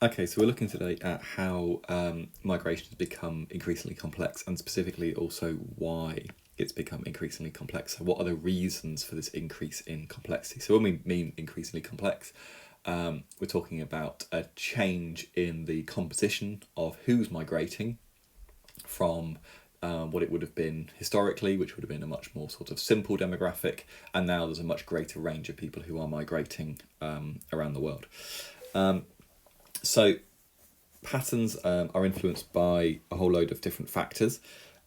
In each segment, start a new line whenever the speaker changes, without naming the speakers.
Okay, so we're looking today at how migration has become increasingly complex, and specifically also why it's become increasingly complex. So, what are the reasons for this increase in complexity? So, when we mean increasingly complex, we're talking about a change in the composition of who's migrating from what it would have been historically, which would have been a much more sort of simple demographic, and now there's a much greater range of people who are migrating around the world. So patterns are influenced by a whole load of different factors.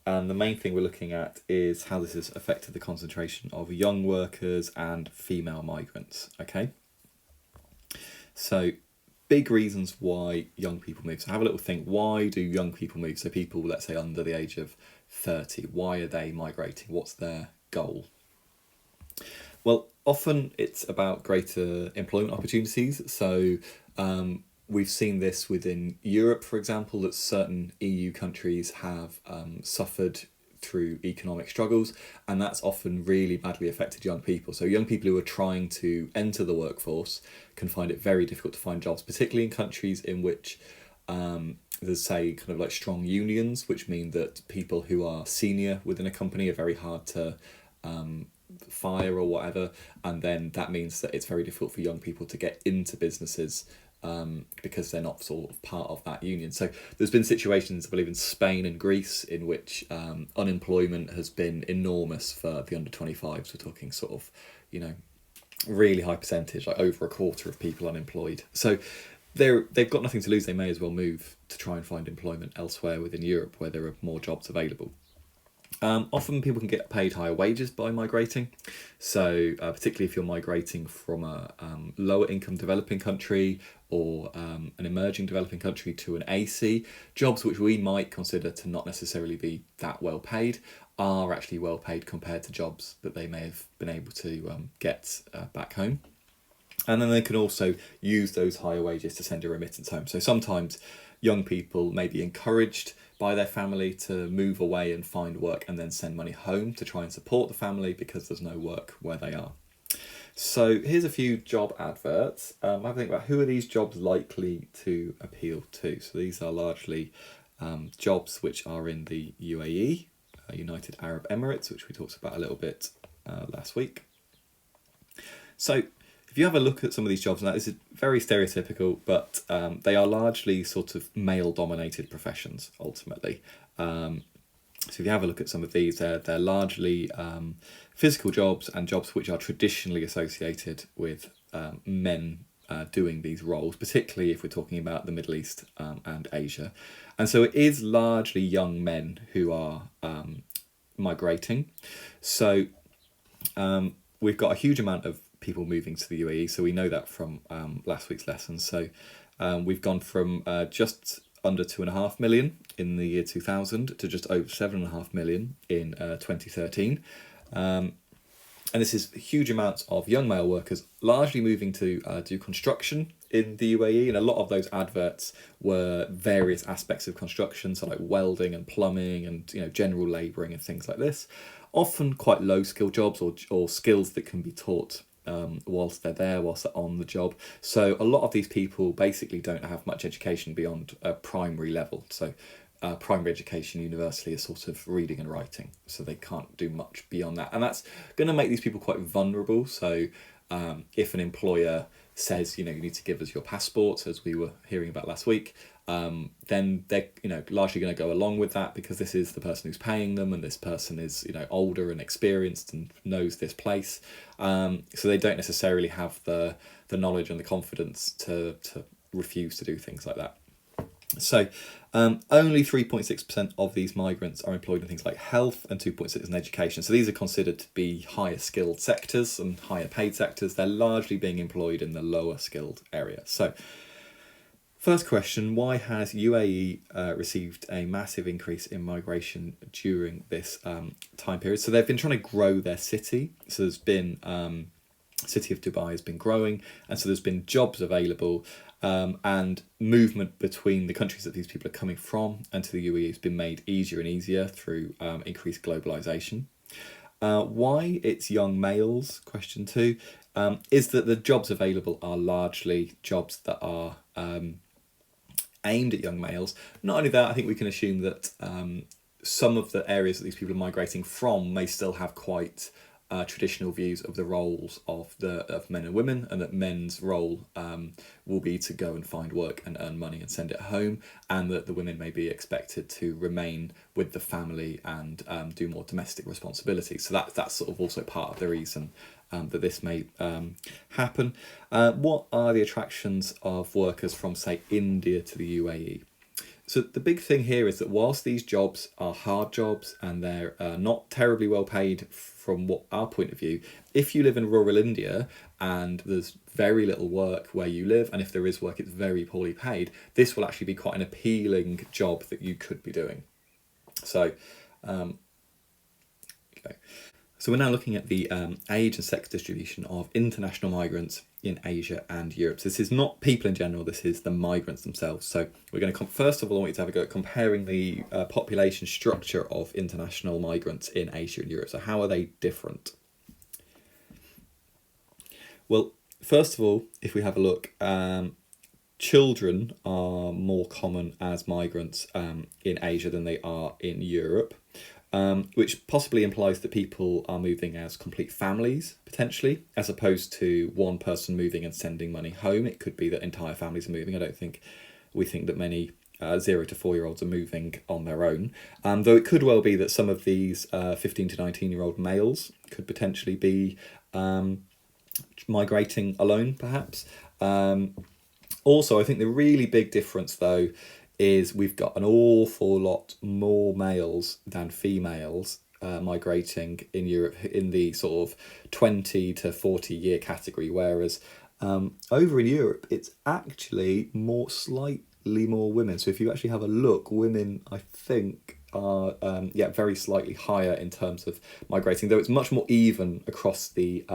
And the main thing we're looking at is how this has affected the concentration of young workers and female migrants. Okay, so big reasons why young people move. So have a little think, why do young people move? So people, let's say under the age of 30, why are they migrating? What's their goal? Well, often it's about greater employment opportunities. So we've seen this within Europe, for example, that certain EU countries have suffered through economic struggles, and that's often really badly affected young people. So young people who are trying to enter the workforce can find it very difficult to find jobs, particularly in countries in which there's, say, kind of like strong unions, which mean that people who are senior within a company are very hard to fire or whatever, and then that means that it's very difficult for young people to get into businesses because they're not sort of part of that union. So there's been situations, I believe, in Spain and Greece in which unemployment has been enormous for the under 25s. We're talking sort of, really high percentage, like over a quarter of people unemployed. So they've got nothing to lose. They may as well move to try and find employment elsewhere within Europe where there are more jobs available. Often people can get paid higher wages by migrating. So particularly if you're migrating from a lower income developing country or an emerging developing country to an AC, jobs which we might consider to not necessarily be that well paid are actually well paid compared to jobs that they may have been able to get back home. And then they can also use those higher wages to send a remittance home. So sometimes young people may be encouraged by their family to move away and find work and then send money home to try and support the family because there's no work where they are. So here's a few job adverts. Have a think about who are these jobs likely to appeal to. So these are largely jobs which are in the UAE, United Arab Emirates, which we talked about a little bit last week. So if you have a look at some of these jobs, now this is very stereotypical, but they are largely sort of male-dominated professions, ultimately. So if you have a look at some of these, they're largely physical jobs and jobs which are traditionally associated with men doing these roles, particularly if we're talking about the Middle East and Asia. And so it is largely young men who are migrating. So we've got a huge amount of people moving to the UAE, so we know that from last week's lesson. So we've gone from just under 2.5 million in the year 2000 to just over 7.5 million in 2013. And this is huge amounts of young male workers largely moving to do construction in the UAE, and a lot of those adverts were various aspects of construction, so like welding and plumbing and general labouring and things like this. Often quite low skill jobs or skills that can be taught whilst they're there, whilst they're on the job. So a lot of these people basically don't have much education beyond a primary level. So primary education universally is sort of reading and writing, so they can't do much beyond that, and that's going to make these people quite vulnerable. So if an employer says you need to give us your passport, as we were hearing about last week, then they're largely going to go along with that because this is the person who's paying them, and this person is older and experienced and knows this place, so they don't necessarily have the knowledge and the confidence to refuse to do things like that. So only 3.6% of these migrants are employed in things like health and 2.6% in education. So these are considered to be higher skilled sectors and higher paid sectors. They're largely being employed in the lower skilled area. So first question, why has UAE received a massive increase in migration during this time period? So they've been trying to grow their city. So there's been city of Dubai has been growing, and so there's been jobs available, and movement between the countries that these people are coming from and to the UAE has been made easier and easier through increased globalization. Why it's young males, question two, is that the jobs available are largely jobs that are aimed at young males. Not only that, I think we can assume that some of the areas that these people are migrating from may still have quite traditional views of the roles of men and women, and that men's role will be to go and find work and earn money and send it home, and that the women may be expected to remain with the family and do more domestic responsibilities. So that's sort of also part of the reason that this may happen. What are the attractions of workers from, say, India to the UAE? So the big thing here is that whilst these jobs are hard jobs and they're not terribly well paid from what our point of view, if you live in rural India and there's very little work where you live, and if there is work, it's very poorly paid, this will actually be quite an appealing job that you could be doing. So, okay. So we're now looking at the age and sex distribution of international migrants in Asia and Europe. So this is not people in general, this is the migrants themselves. So we're going to, first of all, I want you to have a go at comparing the population structure of international migrants in Asia and Europe. So how are they different? Well, first of all, if we have a look, children are more common as migrants in Asia than they are in Europe. Which possibly implies that people are moving as complete families, potentially, as opposed to one person moving and sending money home. It could be that entire families are moving. I don't think we think that many 0 to 4-year-olds are moving on their own. Though it could well be that some of these 15 to 19-year-old males could potentially be migrating alone, perhaps. Also, I think the really big difference, though, is we've got an awful lot more males than females migrating in Europe in the sort of 20 to 40 year category, whereas over in Europe it's actually slightly more women. So if you actually have a look, women I think are very slightly higher in terms of migrating, though it's much more even across the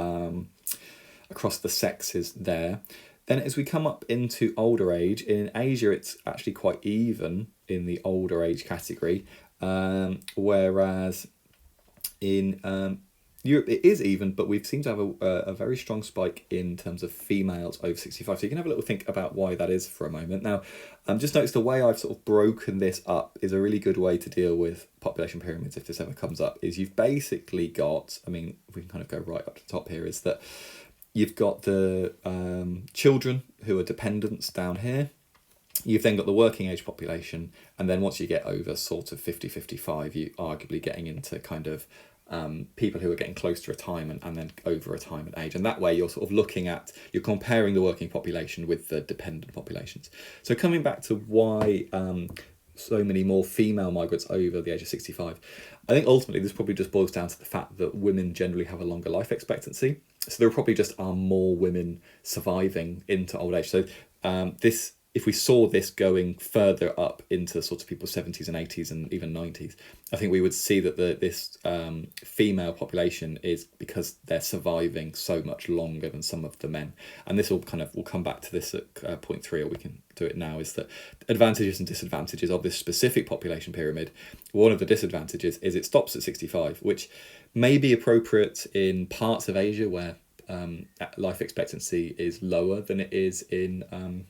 sexes there. Then as we come up into older age, in Asia it's actually quite even in the older age category, whereas in Europe it is even, but we seem to have a very strong spike in terms of females over 65. So you can have a little think about why that is for a moment. Now, just notice the way I've sort of broken this up is a really good way to deal with population pyramids if this ever comes up, is you've basically got, I mean, we can kind of go right up to the top here, is that you've got the children who are dependents down here. You've then got the working age population. And then once you get over sort of 50, 55, you arguably getting into kind of people who are getting close to retirement and then over retirement age. And that way you're sort of you're comparing the working population with the dependent populations. So coming back to why so many more female migrants over the age of 65, I think ultimately this probably just boils down to the fact that women generally have a longer life expectancy. So there probably just are more women surviving into old age. So if we saw this going further up into sort of people's 70s and 80s and even 90s, I think we would see that this female population is because they're surviving so much longer than some of the men. And this we'll come back to this at point 3, or we can do it now, is that advantages and disadvantages of this specific population pyramid. One of the disadvantages is it stops at 65, which may be appropriate in parts of Asia where life expectancy is lower than it is in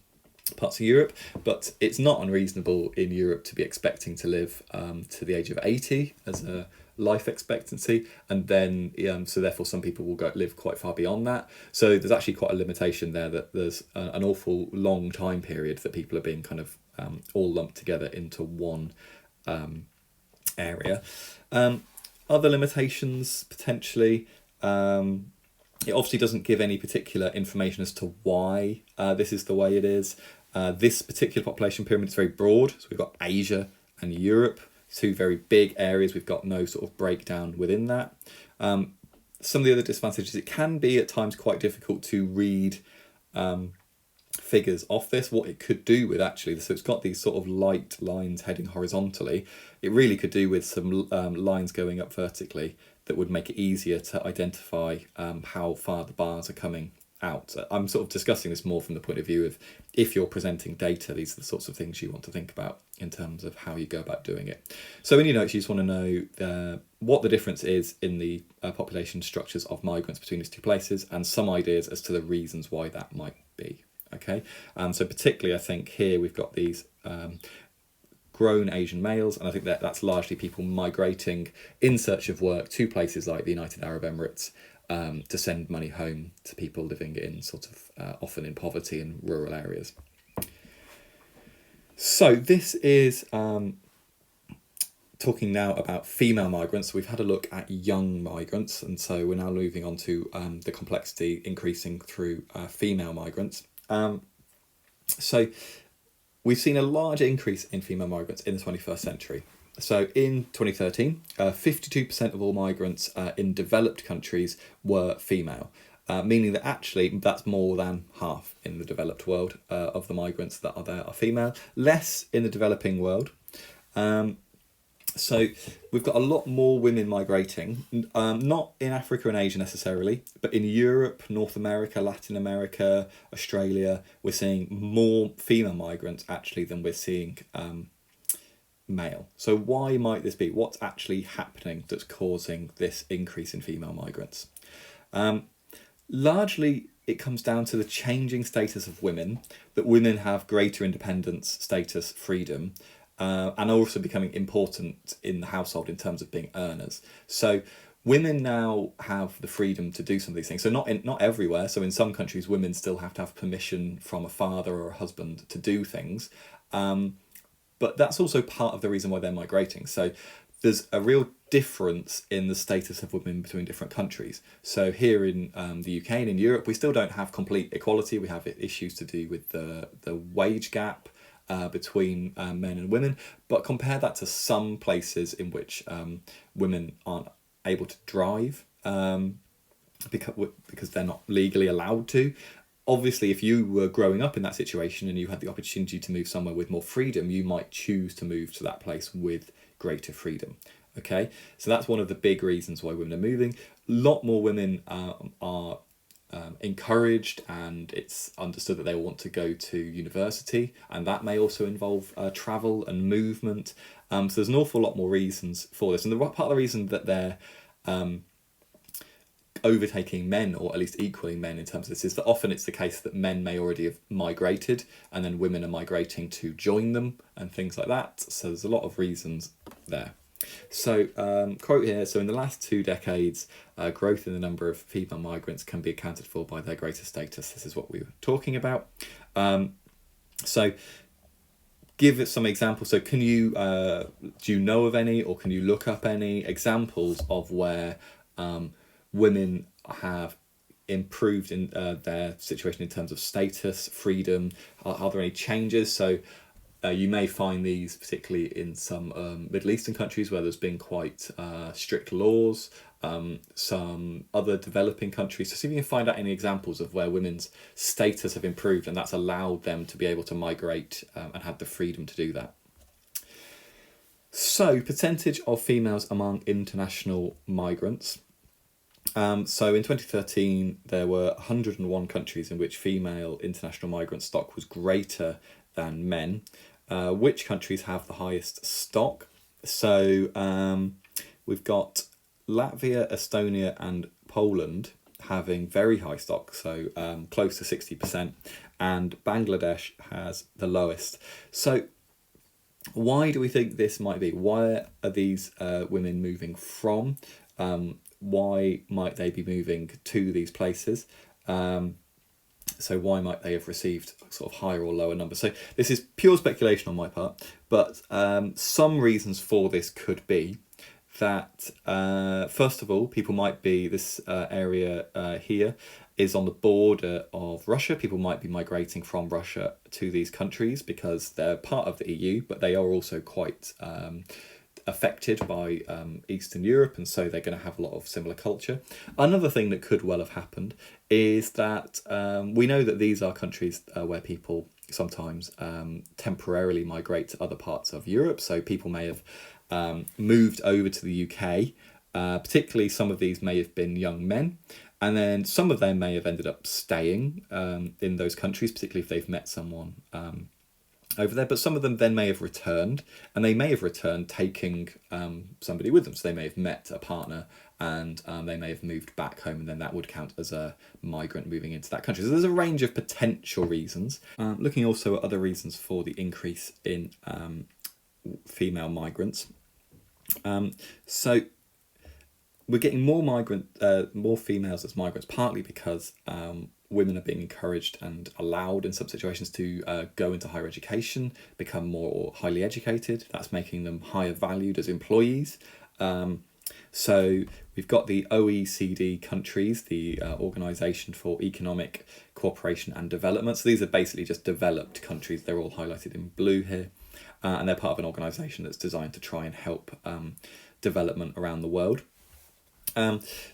parts of Europe, but it's not unreasonable in Europe to be expecting to live to the age of 80 as a life expectancy, and then so therefore some people will live quite far beyond that. So there's actually quite a limitation there, that there's an awful long time period that people are being kind of all lumped together into one area. Other limitations potentially, it obviously doesn't give any particular information as to why this is the way it is. This particular population pyramid is very broad. So we've got Asia and Europe, 2 very big areas. We've got no sort of breakdown within that. Some of the other disadvantages, it can be at times quite difficult to read figures off this, what it could do with actually. So it's got these sort of light lines heading horizontally. It really could do with some lines going up vertically that would make it easier to identify how far the bars are coming out. I'm sort of discussing this more from the point of view of if you're presenting data, these are the sorts of things you want to think about in terms of how you go about doing it. So in your notes, you just want to know what the difference is in the population structures of migrants between these 2 places, and some ideas as to the reasons why that might be. Okay, so particularly I think here we've got these grown Asian males, and I think that's largely people migrating in search of work to places like the United Arab Emirates, to send money home to people living in sort of often in poverty in rural areas. So this is talking now about female migrants. We've had a look at young migrants, and so we're now moving on to the complexity increasing through female migrants. So we've seen a large increase in female migrants in the 21st century. So in 2013, 52% of all migrants in developed countries were female, meaning that actually that's more than half in the developed world of the migrants that are there are female, less in the developing world. So we've got a lot more women migrating, not in Africa and Asia necessarily, but in Europe, North America, Latin America, Australia, we're seeing more female migrants actually than we're seeing male. So why might this be? What's actually happening that's causing this increase in female migrants? Largely, it comes down to the changing status of women, that women have greater independence, status, freedom, and are also becoming important in the household in terms of being earners. So women now have the freedom to do some of these things. So not everywhere. So in some countries, women still have to have permission from a father or a husband to do things. But that's also part of the reason why they're migrating. So there's a real difference in the status of women between different countries. So here in the UK and in Europe, we still don't have complete equality. We have issues to do with the wage gap between men and women, but compare that to some places in which women aren't able to drive because they're not legally allowed to. Obviously, if you were growing up in that situation and you had the opportunity to move somewhere with more freedom, you might choose to move to that place with greater freedom. Okay, so that's one of the big reasons why women are moving. A lot more women are encouraged, and it's understood that they want to go to university, and that may also involve travel and movement. So there's an awful lot more reasons for this, and part of the reason that they're overtaking men, or at least equaling men in terms of this, is that often it's the case that men may already have migrated and then women are migrating to join them and things like that. So there's a lot of reasons there. So quote here, so in the last 2 decades, growth in the number of female migrants can be accounted for by their greater status. This is what we were talking about. So give us some examples. So can you, do you know of any, or can you look up any examples of where women have improved in their situation in terms of status, freedom? Are there any changes? So you may find these particularly in some Middle Eastern countries where there's been quite strict laws, some other developing countries. So see if you can find out any examples of where women's status have improved and that's allowed them to be able to migrate and have the freedom to do that. So percentage of females among international migrants. So in 2013, there were 101 countries in which female international migrant stock was greater than men. Which countries have the highest stock? So we've got Latvia, Estonia and Poland having very high stock, so close to 60%, and Bangladesh has the lowest. So why do we think this might be? Why are these women moving from? Why might they be moving to these places? So why might they have received sort of higher or lower numbers? So this is pure speculation on my part, but some reasons for this could be that, first of all, people might be, this area here is on the border of Russia. People might be migrating from Russia to these countries because they're part of the EU, but they are also quite affected by Eastern Europe, and so they're going to have a lot of similar culture. Another thing that could well have happened is that we know that these are countries where people sometimes temporarily migrate to other parts of Europe. So people may have moved over to the UK, particularly some of these may have been young men, and then some of them may have ended up staying in those countries, particularly if they've met someone over there, but some of them then may have returned, and they may have returned taking somebody with them. So they may have met a partner, and they may have moved back home, and then that would count as a migrant moving into that country. So there's a range of potential reasons. Looking also at other reasons for the increase in female migrants. So we're getting more females as migrants, partly because women are being encouraged and allowed in some situations to go into higher education, become more highly educated. That's making them higher valued as employees. So we've got the OECD countries, the Organisation for Economic Cooperation and Development. So these are basically just developed countries. They're all highlighted in blue here. And they're part of an organisation that's designed to try and help development around the world.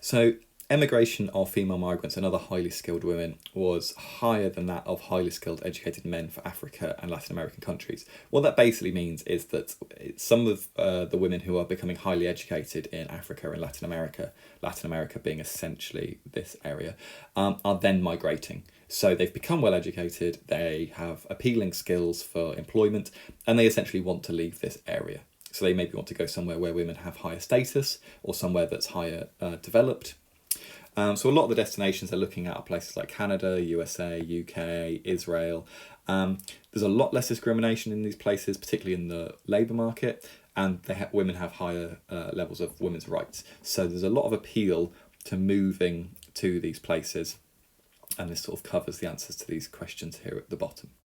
So emigration of female migrants and other highly skilled women was higher than that of highly skilled educated men for Africa and Latin American countries. What that basically means is that some of the women who are becoming highly educated in Africa and Latin America being essentially this area, are then migrating. So they've become well educated, they have appealing skills for employment, and they essentially want to leave this area. So they maybe want to go somewhere where women have higher status, or somewhere that's higher developed. So a lot of the destinations they're looking at are places like Canada, USA, UK, Israel. There's a lot less discrimination in these places, particularly in the labour market, and women have higher levels of women's rights. So there's a lot of appeal to moving to these places, and this sort of covers the answers to these questions here at the bottom.